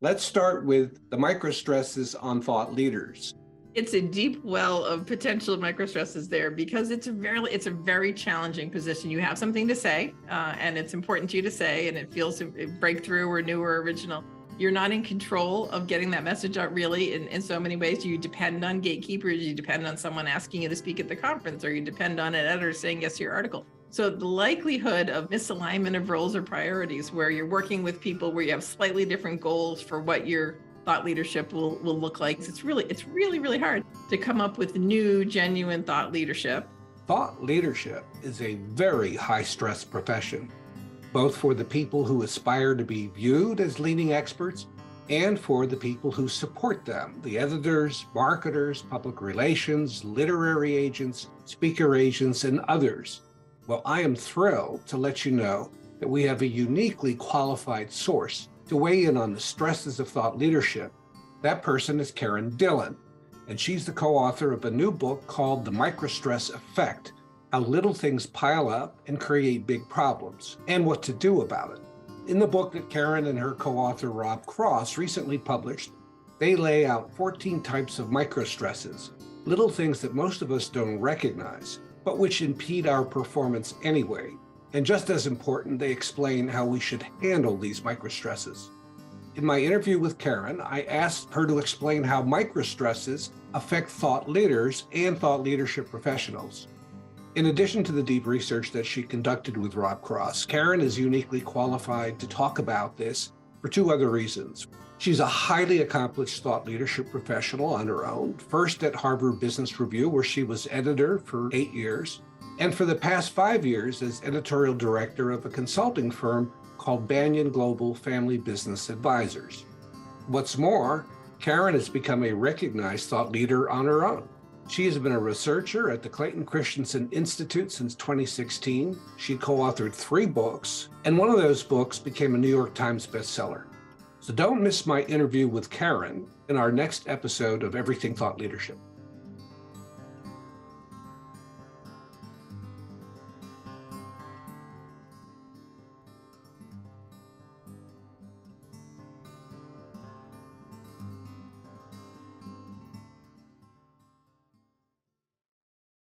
Let's start with the microstresses on thought leaders. It's a deep well of potential microstresses there because it's a very challenging position. You have something to say, and it's important to you to say, and it feels breakthrough or new or original. You're not in control of getting that message out really in so many ways. You depend on gatekeepers, you depend on someone asking you to speak at the conference, or you depend on an editor saying yes to your article. So the likelihood of misalignment of roles or priorities where you're working with people where you have slightly different goals for what your thought leadership will look like. It's really hard to come up with new, genuine thought leadership. Thought leadership is a very high-stress profession, both for the people who aspire to be viewed as leading experts and for the people who support them, the editors, marketers, public relations, literary agents, speaker agents, and others. Well, I am thrilled to let you know that we have a uniquely qualified source to weigh in on the stresses of thought leadership. That person is Karen Dillon, and she's the co-author of a new book called The Microstress Effect: How Little Things Pile Up and Create Big Problems, and What to Do About It. In the book that Karen and her co-author Rob Cross recently published, they lay out 14 types of microstresses, little things that most of us don't recognize, but which impede our performance anyway. And just as important, they explain how we should handle these microstresses. In my interview with Karen, I asked her to explain how microstresses affect thought leaders and thought leadership professionals. In addition to the deep research that she conducted with Rob Cross, Karen is uniquely qualified to talk about this for two other reasons. She's a highly accomplished thought leadership professional on her own, first at Harvard Business Review, where she was editor for 8 years, and for the past 5 years as editorial director of a consulting firm called BanyanGlobal Family Business Advisors. What's more, Karen has become a recognized thought leader on her own. She has been a researcher at the Clayton Christensen Institute since 2016. She co-authored 3 books, and one of those books became a New York Times bestseller. So don't miss my interview with Karen in our next episode of Everything Thought Leadership.